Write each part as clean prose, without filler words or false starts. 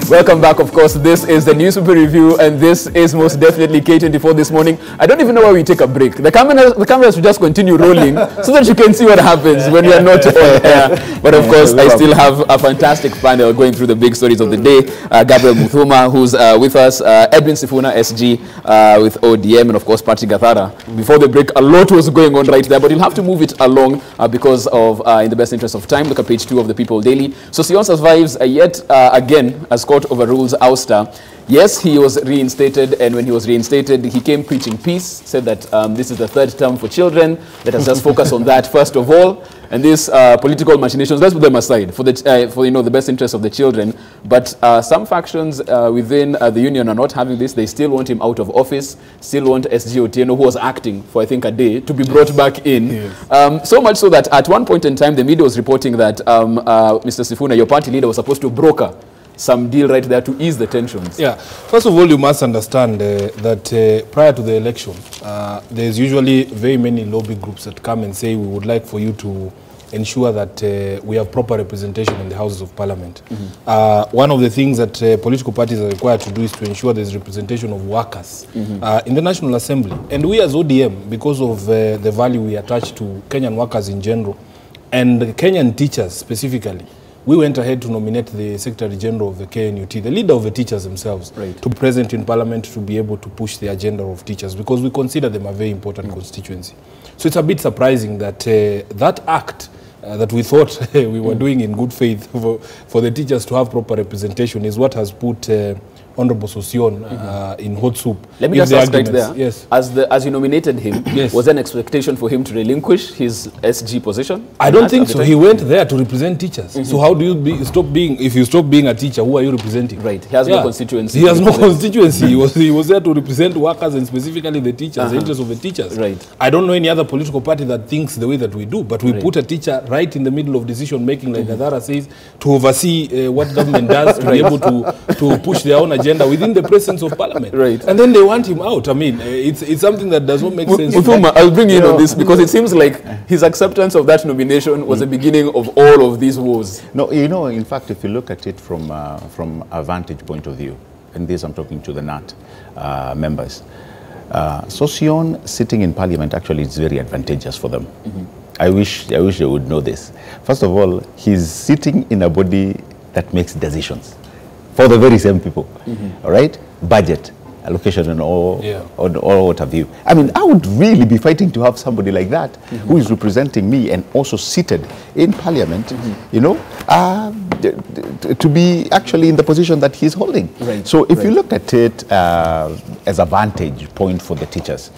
Welcome back, of course. This is the Newspaper Review, and this is most definitely K24 This Morning. I don't even know why we take a break. The cameras should just continue rolling so that you can see what happens when we are not on air. But of course, I still have a fantastic panel going through the big stories of the day. Gabriel Muthuma, who's with us, Edwin Sifuna, SG, with ODM, and of course, Patrick Gathara. Before the break, a lot was going on right there, but you'll have to move it along because of, in the best interest of time, look at page 2 of the People Daily. Sossion survives yet again as court overrules ouster. Yes, he was reinstated, and when he was reinstated, he came preaching peace, said that this is the third term for children. Let us just focus on that first of all. And these political machinations, let's put them aside for the best interest of the children. But some factions within the union are not having this. They still want him out of office, still want SG Otieno, who was acting for I think a day, to be brought back in. Yes. So much so that at one point in time, the media was reporting that Mr. Sifuna, your party leader, was supposed to broker some deal right there to ease the tensions. Yeah. First of all, you must understand that prior to the election, there's usually very many lobby groups that come and say, we would like for you to ensure that we have proper representation in the Houses of Parliament. One of the things that political parties are required to do is to ensure there's representation of workers in the National Assembly. And we as ODM, because of the value we attach to Kenyan workers in general, and Kenyan teachers specifically, we went ahead to nominate the Secretary General of the KNUT, the leader of the teachers themselves, to be present in Parliament to be able to push the agenda of teachers, because we consider them a very important constituency. So it's a bit surprising that that act that we thought we were doing in good faith for the teachers to have proper representation is what has put Honorable Sossion in hot soup. Let me just ask right there. Yes. As you nominated him, was there an expectation for him to relinquish his SG position? I don't think so. He went there to represent teachers. So how do you stop being, if you stop being a teacher, who are you representing? Right. He has no constituency. He has no constituency. He was there to represent workers and specifically the teachers, the interests of the teachers. Right. I don't know any other political party that thinks the way that we do, but we put a teacher right in the middle of decision making, like Gathara says, to oversee what government does, to be able to push their own agenda within the presence of Parliament. And then they want him out. I mean, it's something that does not make sense. Muthuma, I'll bring you in on this because it seems like his acceptance of that nomination was the beginning of all of these wars. No, you know, in fact, if you look at it from a vantage point of view, and this I'm talking to the KNUT members, Sossion sitting in Parliament actually is very advantageous for them. I wish they would know this. First of all, he's sitting in a body that makes decisions for the very same people, all right? Budget, allocation, and all what have you. I mean, I would really be fighting to have somebody like that who is representing me and also seated in Parliament, you know, to be actually in the position that he's holding. So if you look at it as a vantage point for the teachers,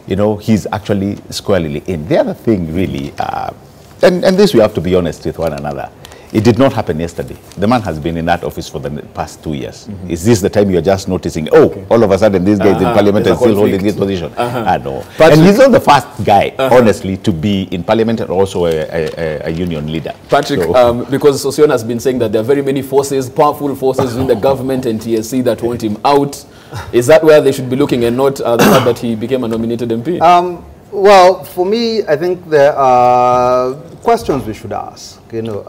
you know, he's actually squarely in. The other thing really, and this we have to be honest with one another, it did not happen yesterday. The man has been in that office for the past 2 years. Is this the time you're just noticing, all of a sudden this guy is in Parliament and still holding this position? No. And he's not the first guy, honestly, to be in Parliament and also a union leader. Patrick, because Sossion has been saying that there are very many forces, powerful forces in the government and TSC that want him out. Is that where they should be looking and not the fact that he became a nominated MP? Well, for me, I think there are questions we should ask, you know,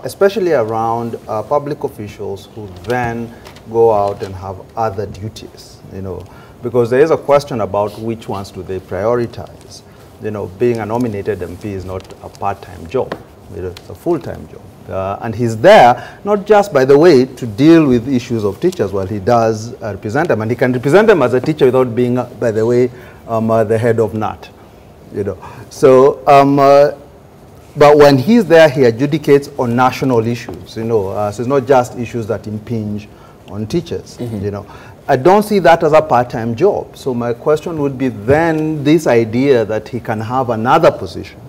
especially around public officials who then go out and have other duties, you know, because there is a question about which ones do they prioritize. You know, being a nominated MP is not a part-time job, it's a full-time job. And he's there, not just, by the way, to deal with issues of teachers, while he does represent them, and he can represent them as a teacher without being, by the way, the head of KNUT. You know, so but when he's there, he adjudicates on national issues. You know, so it's not just issues that impinge on teachers. You know, I don't see that as a part-time job. So my question would be then this idea that he can have another position,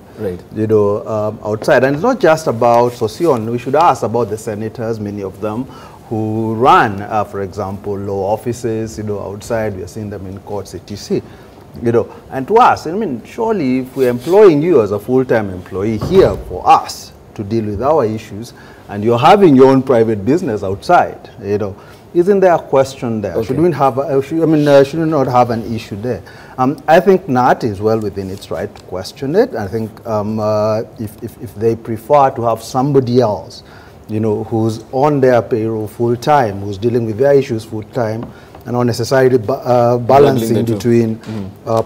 you know, outside, and it's not just about Sossion. We should ask about the senators, many of them, who run, for example, law offices. You know, outside. We are seeing them in courts, etc. You know, and to us, I mean, surely if we're employing you as a full-time employee here for us to deal with our issues, and you're having your own private business outside, you know, isn't there a question there? Should we have, should we not have an issue there? I think KNUT is well within its right to question it. I think if they prefer to have somebody else you know, who's on their payroll full time, who's dealing with their issues full time, and not necessarily balancing between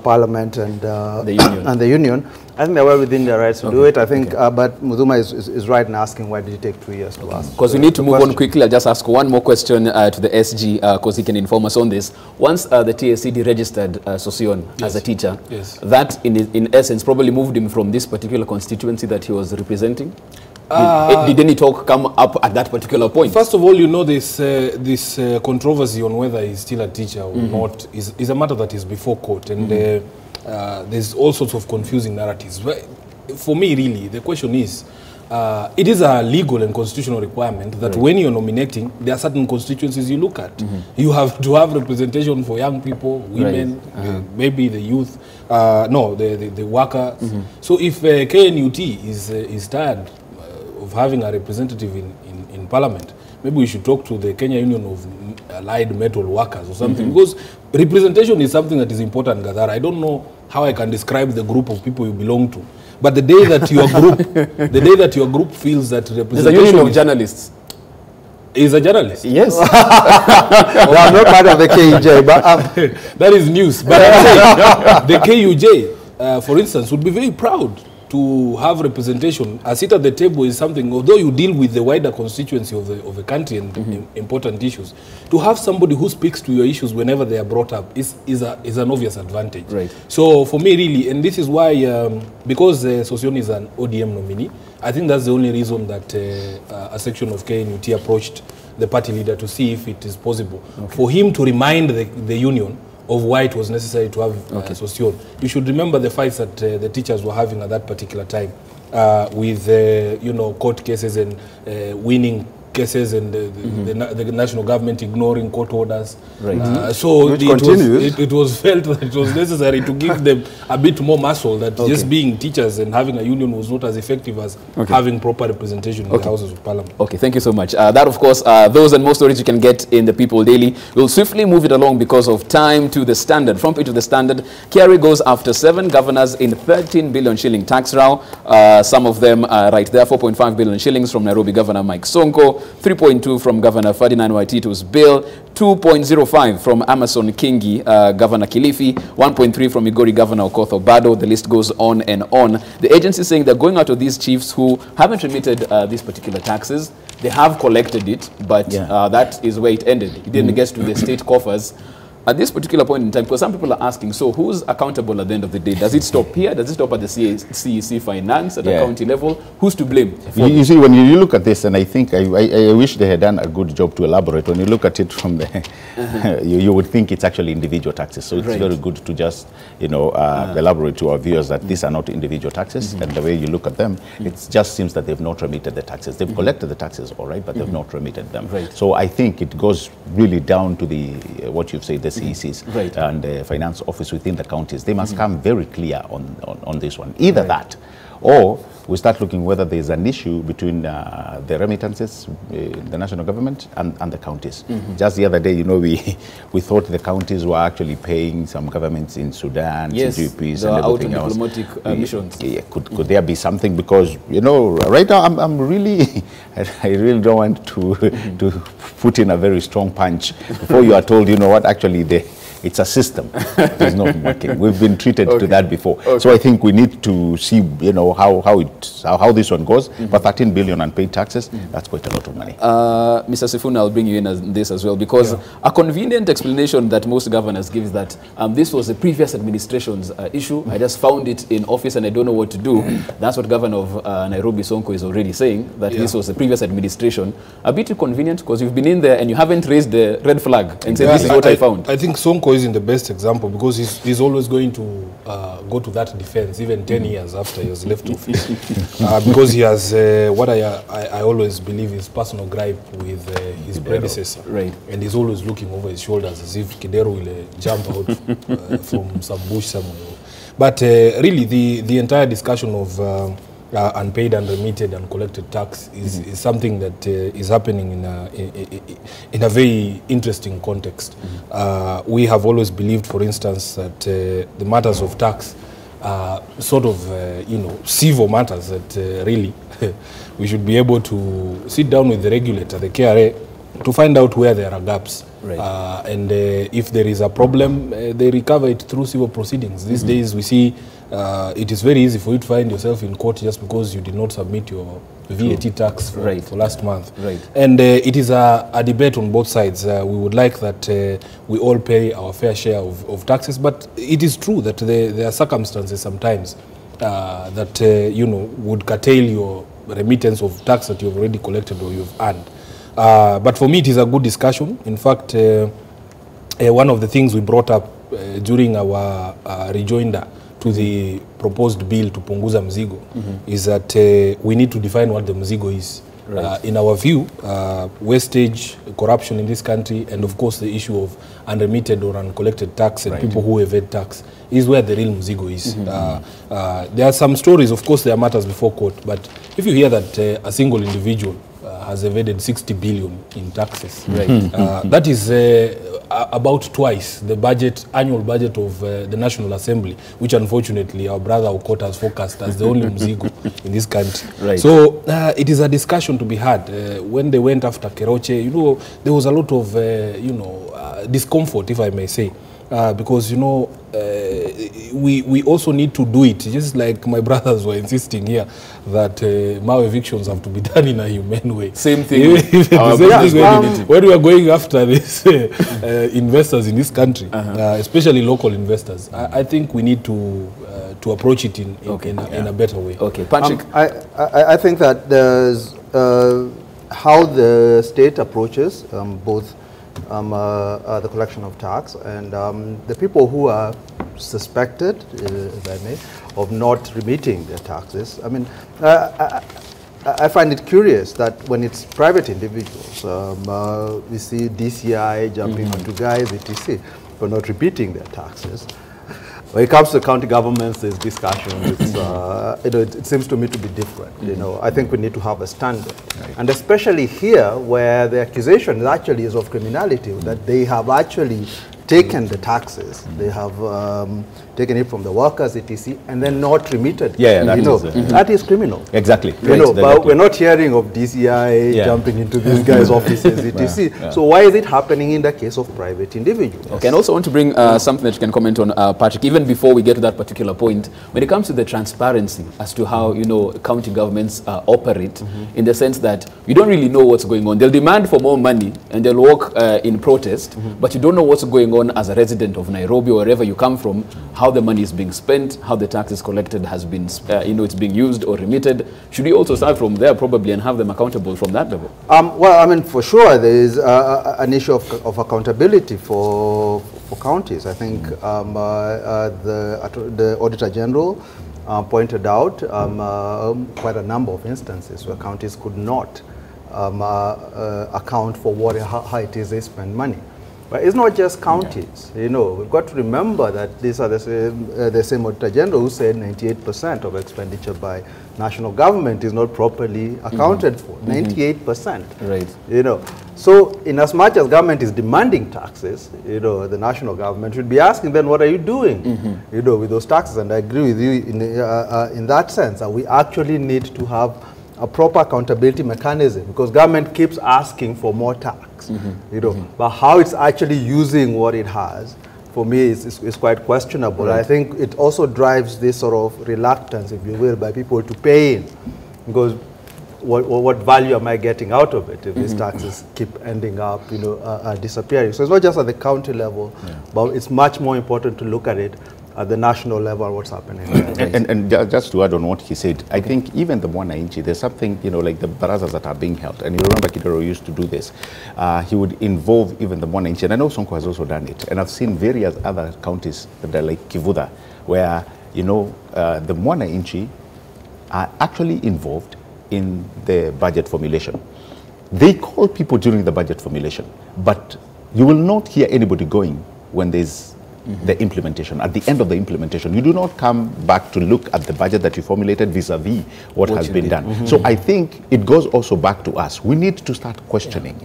Parliament and the union. I think they were within their rights to do it. I think, but Muduma is right in asking why did it take 2 years to ask. Because we need to move on quickly. I'll just ask one more question to the SG, because he can inform us on this. Once the TSC deregistered Sossion as a teacher, that in essence probably moved him from this particular constituency that he was representing? Did any talk come up at that particular point? First of all, you know, this controversy on whether he's still a teacher or not is a matter that is before court, and there's all sorts of confusing narratives. But for me, really, the question is, it is a legal and constitutional requirement that when you're nominating, there are certain constituencies you look at. You have to have representation for young people, women, maybe the youth, the workers. So if KNUT is tired of having a representative in Parliament, maybe we should talk to the Kenya Union of Allied Metal Workers or something, because representation is something that is important, Gadara. I don't know how I can describe the group of people you belong to, but the day that your group, feels that representation... There's a union of journalists. Is a journalist? Yes. Well, I'm not part of the KUJ, but that is news. But I'm saying the KUJ, for instance, would be very proud to have representation. A seat at the table is something, although you deal with the wider constituency of the country and important issues, to have somebody who speaks to your issues whenever they are brought up is an obvious advantage. Right. So for me, really, and this is why, because Sossion is an ODM nominee, I think that's the only reason that a section of KNUT approached the party leader to see if it is possible for him to remind the union of why it was necessary to have Sossion. You should remember the fights that the teachers were having at that particular time with, court cases and winning cases and the national government ignoring court orders. Right. So it was felt that it was necessary to give them a bit more muscle, that just being teachers and having a union was not as effective as having proper representation in the Houses of Parliament. Okay, thank you so much. That, of course, those and more stories you can get in the People Daily. We'll swiftly move it along because of time to the Standard. From page to the Standard, Kerry goes after 7 governors in 13 billion shilling tax row. Some of them are right there. 4.5 billion shillings from Nairobi Governor Mike Sonko, 3.2 from Governor Ferdinand Waititu's bill, 2.05 from Amason Kingi, Governor Kilifi, 1.3 from Migori Governor Okoth Obado. The list goes on and on. The agency is saying they're going out to these chiefs who haven't remitted these particular taxes. They have collected it, but that is where it ended. It didn't get to the state coffers. At this particular point in time, because some people are asking, so who's accountable at the end of the day? Does it stop here? Does it stop at the CEC finance, at the county level? Who's to blame? You see, when you look at this, and I think I wish they had done a good job to elaborate. When you look at it from the, you would think it's actually individual taxes. So it's very good to just, elaborate to our viewers that these are not individual taxes. And the way you look at them, it just seems that they've not remitted the taxes. They've collected the taxes, all right, but they've not remitted them. So I think it goes really down to the, what you've said, the CECs and the finance office within the counties. They must come very clear on this one. Either that, or we start looking whether there is an issue between the remittances, the national government, and the counties. Just the other day, we thought the counties were actually paying some governments in Sudan, CGPs, and everything else. Diplomatic missions. Could there be something? Because right now I'm really, I really don't want to put in a very strong punch before you are told, what, actually it's a system. It's not working. We've been treated to that before. So I think we need to see, how this one goes. But 13 billion unpaid taxes, that's quite a lot of money. Mr. Sifuna, I'll bring you in on this as well, because a convenient explanation that most governors give is that this was the previous administration's issue. I just found it in office and I don't know what to do. That's what Governor of Nairobi Sonko is already saying, that this was the previous administration. A bit convenient because you've been in there and you haven't raised the red flag and said, this is what I found. I think Sonko is in the best example because he's always going to go to that defense even 10 years after he has left office because he has what I always believe is personal gripe with his predecessor, and he's always looking over his shoulders as if Kidero will jump out from some bush somewhere. But really the entire discussion of unpaid, unremitted, and collected tax is something that is happening in a very interesting context. We have always believed, for instance, that the matters of tax sort of, civil matters that really we should be able to sit down with the regulator, the KRA, to find out where there are gaps. Right. And if there is a problem, they recover it through civil proceedings. These days we see it is very easy for you to find yourself in court just because you did not submit your VAT tax for last month. Right. And it is a debate on both sides. We would like that we all pay our fair share of taxes, but it is true that there are circumstances sometimes that would curtail your remittance of tax that you've already collected or you've earned. But for me, it is a good discussion. In fact, one of the things we brought up during our rejoinder to the proposed bill to punguza mzigo is that we need to define what the mzigo is. Right. In our view, wastage, corruption in this country, and of course the issue of unremitted or uncollected tax and people who evade tax is where the real mzigo is. There are some stories, of course there are matters before court, but if you hear that a single individual has evaded 60 billion in taxes, that is about twice the annual budget of the National Assembly, which unfortunately our brother Okot has forecast as the only mzigo in this country. Right. So it is a discussion to be had. When they went after Keroche, there was a lot of discomfort, if I may say, because we also need to do it, just like my brothers were insisting here that Mao evictions have to be done in a humane way. Same thing. When we are going after these investors in this country, especially local investors, I think we need to approach it in a better way. Okay, Patrick. I think that there's how the state approaches both the collection of tax and the people who are suspected, if I may, of not remitting their taxes. I mean, I find it curious that when it's private individuals, we see DCI jumping onto guys, etc., for not remitting their taxes. When it comes to county governments, there's discussion. It seems to me to be different. I think we need to have a standard, and especially here, where the accusation actually is of criminality, that they have actually taken the taxes, they have taken it from the workers, etc., and then not remitted. That is criminal. Exactly. But we're not hearing of DCI jumping into these guys' offices, etc. So why is it happening in the case of private individuals? Okay, and also want to bring something that you can comment on, Patrick, even before we get to that particular point, when it comes to the transparency as to how, county governments operate, in the sense that you don't really know what's going on. They'll demand for more money and they'll walk in protest, but you don't know what's going on as a resident of Nairobi or wherever you come from, how the money is being spent, how the tax is collected has been, it's being used or remitted. Should we also start from there probably and have them accountable from that level? Well, I mean, for sure, there is an issue of accountability for counties. I think the Auditor General pointed out quite a number of instances where counties could not account for how it is they spend money. But it's not just counties. We've got to remember that these are the same Auditor General who said 98% of expenditure by national government is not properly accounted for. 98%. Right. So in as much as government is demanding taxes, the national government should be asking then, what are you doing, with those taxes? And I agree with you in that sense. We actually need to have a proper accountability mechanism, because government keeps asking for more tax, but how it's actually using what it has, for me, is quite questionable. Right. I think it also drives this sort of reluctance, if you will, by people to pay in, because what value am I getting out of it if these taxes keep ending up, disappearing? So it's not just at the county level, but it's much more important to look at it at the national level, what's happening. And just to add on what he said, I think even the Mwananchi, there's something, like the barazas that are being held, and you remember Kidero used to do this. He would involve even the Mwananchi, and I know Sonko has also done it, and I've seen various other counties that are like Kivuda, where, the Mwananchi are actually involved in the budget formulation. They call people during the budget formulation, but you will not hear anybody going when there's the implementation. At the end of the implementation, you do not come back to look at the budget that you formulated vis-a-vis what has been done. So I think it goes also back to us. We need to start questioning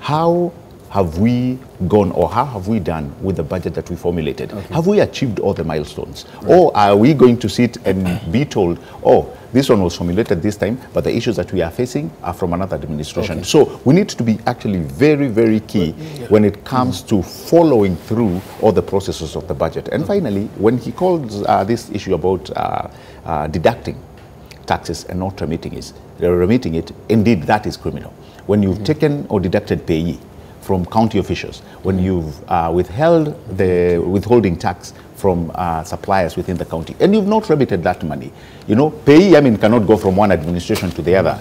how have we gone, or how have we done with the budget that we formulated? Okay. Have we achieved all the milestones? Right. Or are we going to sit and be told, oh, this one was formulated this time, but the issues that we are facing are from another administration. Okay. So we need to be actually very, very key when it comes to following through all the processes of the budget. And finally, when he calls this issue about deducting taxes and not remitting it, indeed, that is criminal. When you've taken or deducted payee from county officials, when you've withheld the withholding tax from suppliers within the county, and you've not remitted that money. You know, payee, I mean, cannot go from one administration to the other.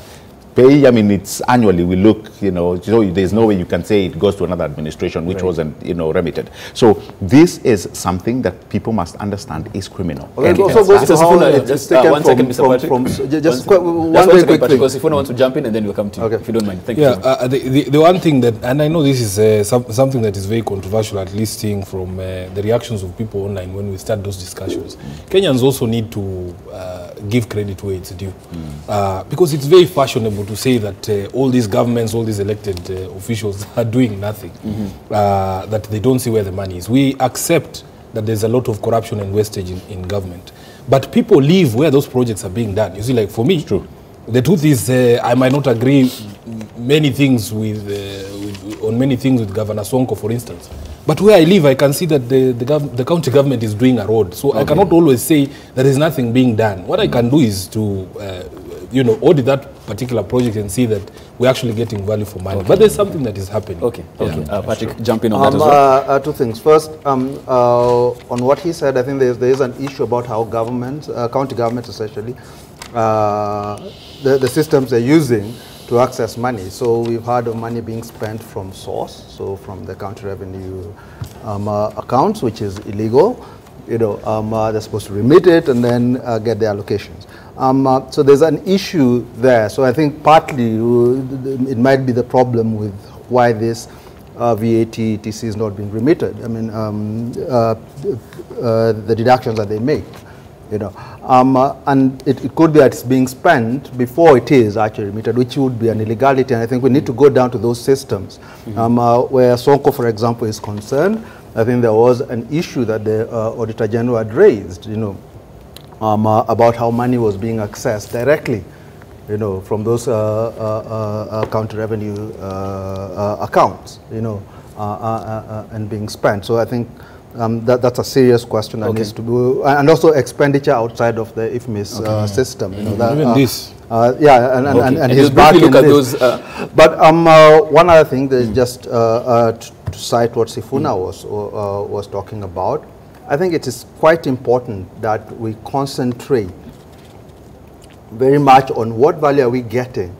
Payee, I mean, it's annually, we look, you know, there's no way you can say it goes to another administration which wasn't, you know, remitted. So this is something that people must understand is criminal. Well, it also goes to how it's taken one second, Mr. Patrick. Just one very quick thing. Because if you want to jump in, and then we'll come to you, if you don't mind. Thank you. The one thing that, and I know this is something that is very controversial, at least seeing from the reactions of people online when we start those discussions. Kenyans also need to give credit where it's due. Because it's very fashionable to say that all these governments, all these elected officials are doing nothing, that they don't see where the money is. We accept that there's a lot of corruption and wastage in government. But people live where those projects are being done. You see, like for me, true. The truth is I might not agree many things on many things with Governor Sonko, for instance. But where I live, I can see that the county government is doing a road. So I cannot always say there is nothing being done. What I can do is to audit that particular project and see that we're actually getting value for money. But there's something that is happening. Patrick, jump in on that as well. Two things. First, on what he said, I think there is an issue about how governments, county governments especially, the systems they're using to access money. So we've heard of money being spent from source, so from the county revenue accounts, which is illegal. You know, they're supposed to remit it and then get the allocations. So there's an issue there. So I think partly it might be the problem with why this VAT, etc. is not being remitted. I mean, the deductions that they make, you know, and it could be that it's being spent before it is actually remitted, which would be an illegality. And I think we need to go down to those systems. Where Sonko, for example, is concerned, I think there was an issue that the Auditor General had raised, you know, about how money was being accessed directly, you know, from those county revenue accounts, you know, and being spent. So I think that's a serious question that needs to be, and also expenditure outside of the IFMIS system. You know, that, even this. And his back in this. But one other thing that is just to cite what Sifuna was talking about. I think it is quite important that we concentrate very much on what value are we getting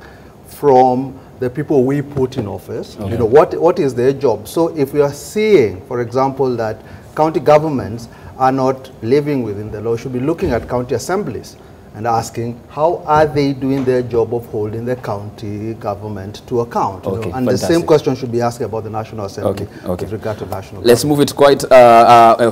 from the people we put in office. You know, what is their job? So if we are seeing, for example, that county governments are not living within the law, we should be looking at county assemblies and asking how are they doing their job of holding the county government to account. You know? And the same question should be asked about the National Assembly with regard to national Let's government. move it quite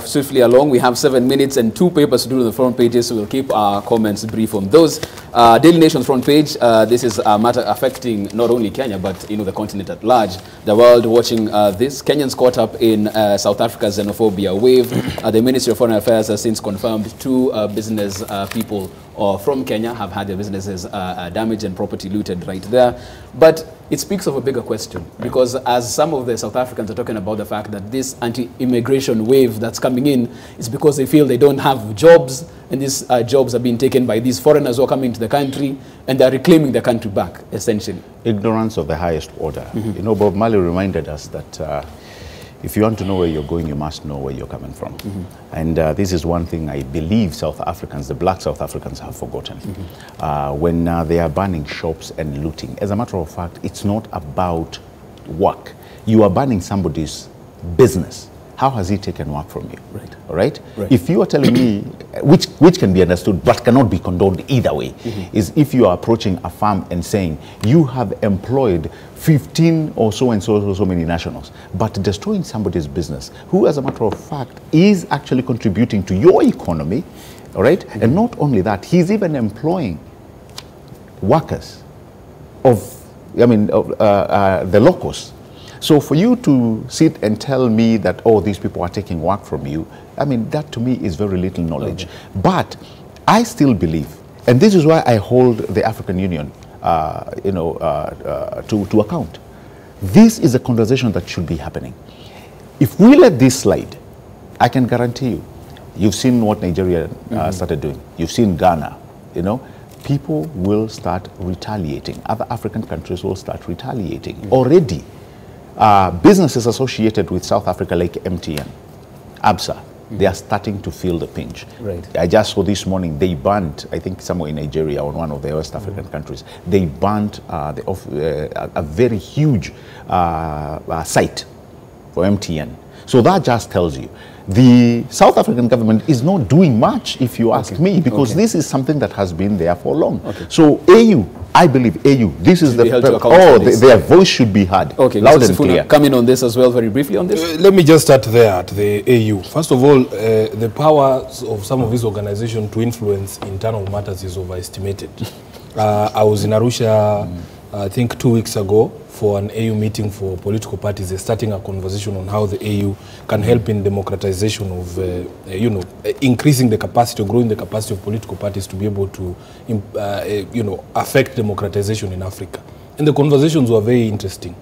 swiftly along. We have 7 minutes and 2 papers to do on the front pages, so we'll keep our comments brief on those. Daily Nation's front page, this is a matter affecting not only Kenya, but you know, the continent at large. The world watching this. Kenyans caught up in South Africa's xenophobia wave. The Ministry of Foreign Affairs has since confirmed 2 business people from Kenya have had their businesses damaged and property looted right there. But it speaks of a bigger question, because as some of the South Africans are talking about the fact that this anti-immigration wave that's coming in is because they feel they don't have jobs, and these jobs are being taken by these foreigners who are coming to the country, and they're reclaiming the country back, essentially. Ignorance of the highest order. You know, Bob Marley reminded us that if you want to know where you're going, you must know where you're coming from. And this is one thing I believe South Africans, the black South Africans, have forgotten. When they are burning shops and looting, as a matter of fact, it's not about work. You are burning somebody's business. How has he taken work from you? All right? If you are telling me, which can be understood but cannot be condoned either way, is if you are approaching a farm and saying, you have employed 15 or so and so many nationals, but destroying somebody's business, who as a matter of fact is actually contributing to your economy, all right? And not only that, he's even employing workers of, the locals. So for you to sit and tell me that, oh, these people are taking work from you, I mean, that to me is very little knowledge. Okay. But I still believe, and this is why I hold the African Union, to account. This is a conversation that should be happening. If we let this slide, I can guarantee you, you've seen what Nigeria started doing. You've seen Ghana, people will start retaliating. Other African countries will start retaliating. Already, businesses associated with South Africa like MTN, ABSA, they are starting to feel the pinch. Right. I just saw this morning, they banned, I think somewhere in Nigeria or one of the West African countries, they banned a very huge site for MTN. So that just tells you, the South African government is not doing much, if you ask me, because this is something that has been there for long. So AU, I believe AU, this is the, their voice should be heard, loud and clear. Come in on this as well, very briefly on this. Let me just start there at the AU. First of all, the powers of some of these organizations to influence internal matters is overestimated. I was in Arusha, I think 2 weeks ago, for an AU meeting for political parties. They're starting a conversation on how the AU can help in democratization of, increasing the capacity or growing the capacity of political parties to be able to, affect democratization in Africa. And the conversations were very interesting.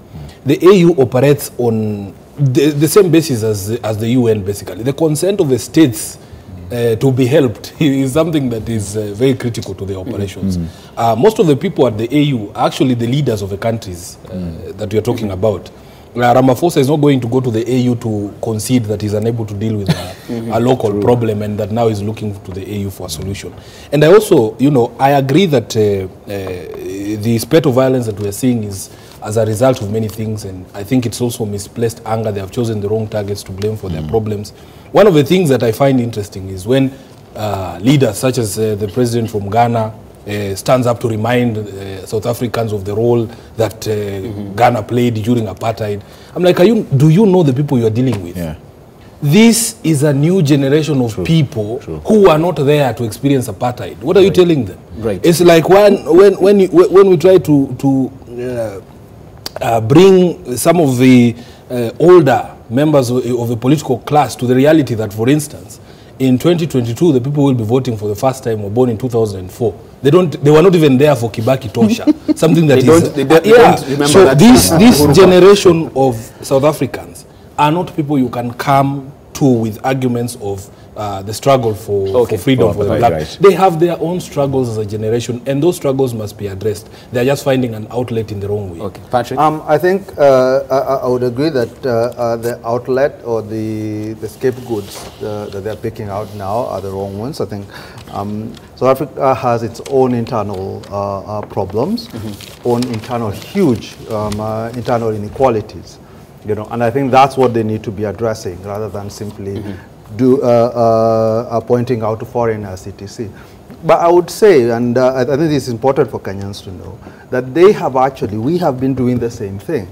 The AU operates on the same basis as the UN, basically. The consent of the states to be helped is something that is very critical to the operations. Most of the people at the AU are actually the leaders of the countries that we are talking about. Ramaphosa is not going to go to the AU to concede that he's unable to deal with a local problem and that now he's looking to the AU for a solution. And I also, I agree that the spate of violence that we're seeing is as a result of many things, and I think it's also misplaced anger. They have chosen the wrong targets to blame for their problems. One of the things that I find interesting is when leaders such as the president from Ghana stands up to remind South Africans of the role that Ghana played during apartheid. I'm like, do you know the people you're dealing with? Yeah. This is a new generation of people who are not there to experience apartheid. What are you telling them? Right. It's like when we try to bring some of the older members of the political class to the reality that, for instance, in 2022, the people who will be voting for the first time were born in 2004. They were not even there for Kibaki Tosha. Something that So this generation of South Africans are not people you can come to with arguments of the struggle for freedom for the black. They have their own struggles as a generation, and those struggles must be addressed. They're just finding an outlet in the wrong way. Okay, Patrick? I think I would agree that the outlet or the scapegoats that they're picking out now are the wrong ones. I think South Africa has its own internal problems, own internal huge internal inequalities, and I think that's what they need to be addressing rather than simply pointing out to foreigners, etc. But I would say, and I think it's important for Kenyans to know, that we have been doing the same thing.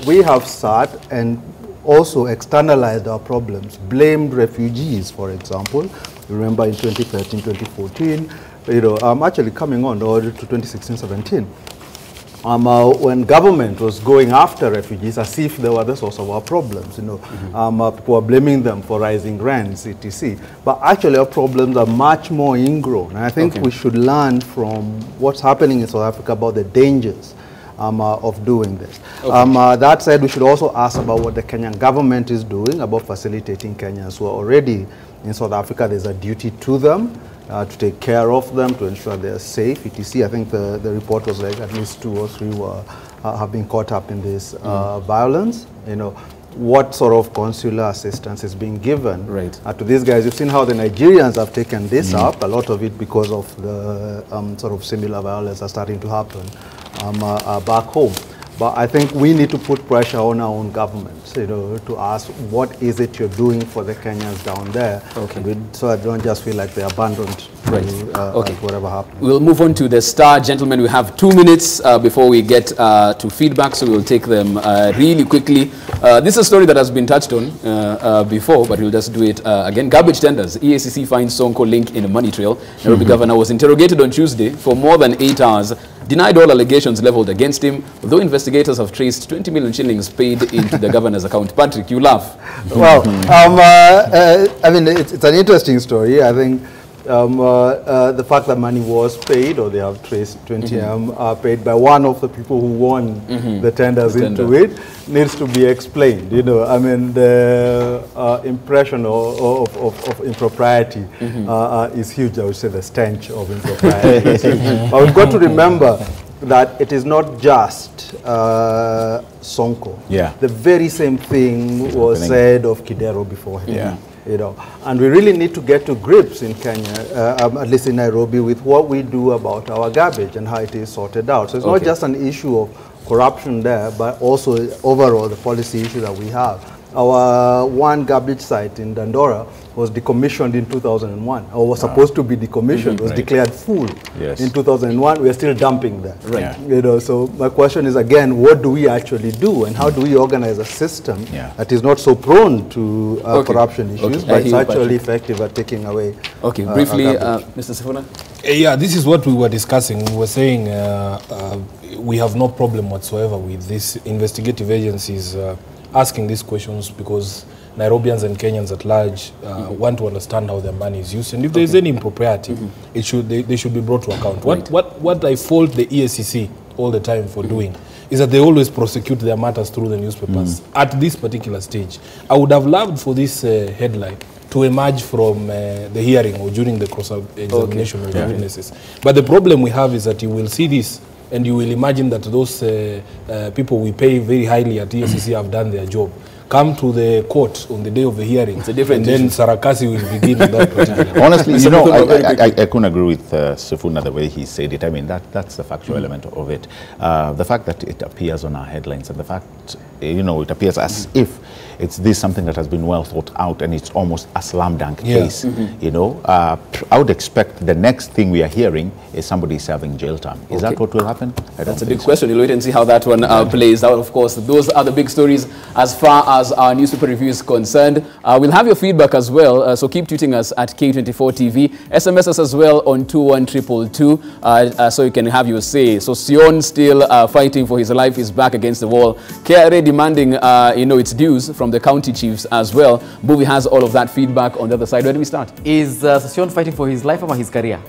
We have sat and also externalized our problems, blamed refugees, for example. Remember in 2013, 2014, actually coming on to 2016, 17. When government was going after refugees as if they were the source of our problems, people were blaming them for rising rents, etc. But actually our problems are much more ingrown. And I think we should learn from what's happening in South Africa about the dangers of doing this. That said, we should also ask about what the Kenyan government is doing about facilitating Kenyans who are already in South Africa. There's a duty to them to take care of them, to ensure they're safe, etc. I think the report was like at least 2 or 3 have been caught up in this violence. What sort of consular assistance is being given to these guys? You've seen how the Nigerians have taken this up, a lot of it because of the sort of similar violence that's starting to happen back home. But I think we need to put pressure on our own governments, to ask what is it you're doing for the Kenyans down there, so I don't just feel like they're abandoned whatever happens. We'll move on to the Star. Gentlemen, we have 2 minutes before we get to feedback, so we'll take them really quickly. This is a story that has been touched on before, but we'll just do it again. Garbage tenders. EACC finds Sonko link in a money trail. Nairobi governor was interrogated on Tuesday for more than 8 hours denied all allegations leveled against him, though investigators have traced 20 million shillings paid into the governor's account. Patrick, you laugh. Well, I mean, it's an interesting story. I think the fact that money was paid, or they have traced 20 paid by one of the people who won the tenders into it, needs to be explained. You know, I mean, the impression of impropriety is huge. I would say the stench of impropriety is huge. But we've got to remember that it is not just Sonko. Yeah. The very same thing was said of Kidero before him. Yeah. You know, and we really need to get to grips in Kenya, at least in Nairobi, with what we do about our garbage and how it is sorted out. So it's not just an issue of corruption there, but also overall the policy issue that we have. Our one garbage site in Dandora was decommissioned in 2001, or was supposed to be decommissioned, was declared full in 2001. We are still dumping there. You know, so my question is again, what do we actually do, and how do we organize a system that is not so prone to corruption issues, but it's actually effective at taking away? Okay, briefly, Mr. Sifuna. Yeah, this is what we were discussing. We were saying we have no problem whatsoever with these investigative agencies asking these questions, because Nairobians and Kenyans at large want to understand how their money is used, and if there is any impropriety, it should they should be brought to account. What I fault the EACC all the time for doing is that they always prosecute their matters through the newspapers. At this particular stage, I would have loved for this headline to emerge from the hearing or during the cross-examination of the witnesses. But the problem we have is that you will see this, and you will imagine that those people we pay very highly at EACC have done their job. Come to the court on the day of the hearing, and then Sarakasi will begin in that particular. Honestly, you know, I couldn't agree with Sifuna the way he said it. I mean, that's the factual element of it. The fact that it appears on our headlines, and the fact, you know, it appears as if it's something that has been well thought out, and it's almost a slam dunk case. You know, I would expect the next thing we are hearing is somebody serving jail time. Is that what will happen? That's a big question. We'll wait and see how that one plays out. Of course, those are the big stories as far as our newspaper review is concerned. We'll have your feedback as well, so keep tweeting us at K24TV. SMS us as well on 21222, so you can have your say. So Sossion still fighting for his life, is back against the wall. KRA demanding you know, its dues from the county chiefs as well. Buvi has all of that feedback on the other side. Where do we start? Is Sossion fighting for his life or his career?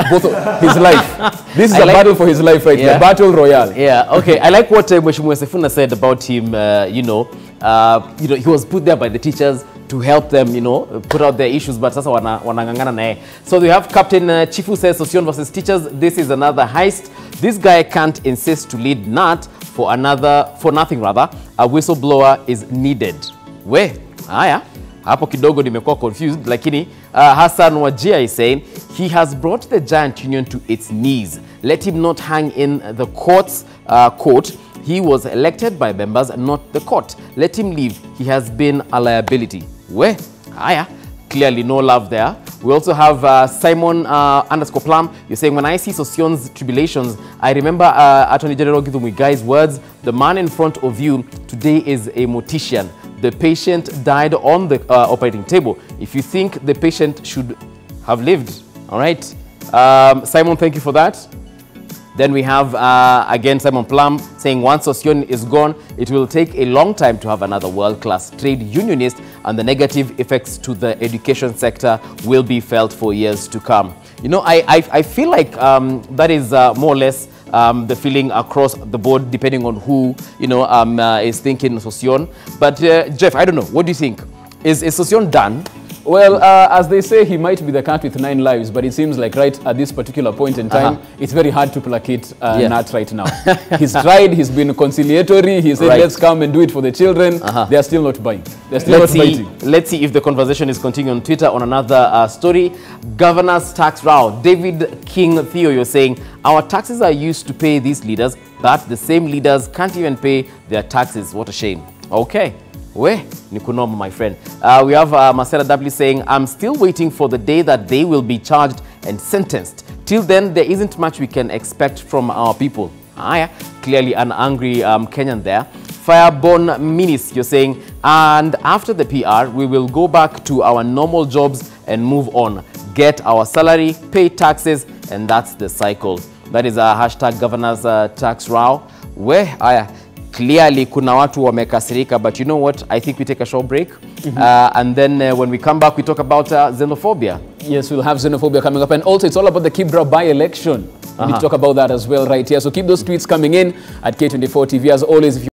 Both his life. This is a battle for his life, right? The battle royale. Yeah, okay. I like what Mheshimiwa Sifuna said about him, you know, he was put there by the teachers to help them, you know, put out their issues, but sasa wanangangana nae. So we have Captain Chifu says Sossion versus teachers. This is another heist. This guy can't insist to lead KNUT for nothing rather. A whistleblower is needed. We, haya, hapo kidogo nimekuwa confused, lakini Hassan Wajia is saying he has brought the giant union to its knees. Let him not hang in the court. He was elected by members, not the court. Let him leave. He has been a liability. We, haya, clearly no love there. We also have Simon _ Plum. You're saying, when I see Sosion's tribulations, I remember Attorney General Githumugai's words, the man in front of you today is a mortician. The patient died on the operating table. If you think the patient should have lived, all right. Simon, thank you for that. Then we have, again, Simon Plum saying once Sossion is gone, it will take a long time to have another world-class trade unionist, and the negative effects to the education sector will be felt for years to come. You know, I feel like that is more or less the feeling across the board, depending on who, you know, is thinking Sossion. But Jeff, I don't know. What do you think? Is Sossion done? Well, as they say, he might be the cat with 9 lives, but it seems like right at this particular point in time, it's very hard to placate KNUT right now. He's tried, he's been conciliatory, he said, let's come and do it for the children. They are still not buying. They're still not biting. Let's see if the conversation is continuing on Twitter on another story. Governor's tax row. David King Theo, you're saying, our taxes are used to pay these leaders, but the same leaders can't even pay their taxes. What a shame. Okay. We, Nikunoma, my friend. We have Marcella W saying, I'm still waiting for the day that they will be charged and sentenced. Till then, there isn't much we can expect from our people. Clearly an angry Kenyan there. Fireborn Minis, you're saying, and after the PR, we will go back to our normal jobs and move on. Get our salary, pay taxes, and that's the cycle. That is a hashtag governors tax row. Where clearly kuna watu wamekasirika, but you know what? I think we take a short break. And then when we come back, we talk about xenophobia. Yes, we'll have xenophobia coming up. And also, it's all about the Kibra by-election. We need to talk about that as well right here. So keep those tweets coming in at K24 TV. As always, if you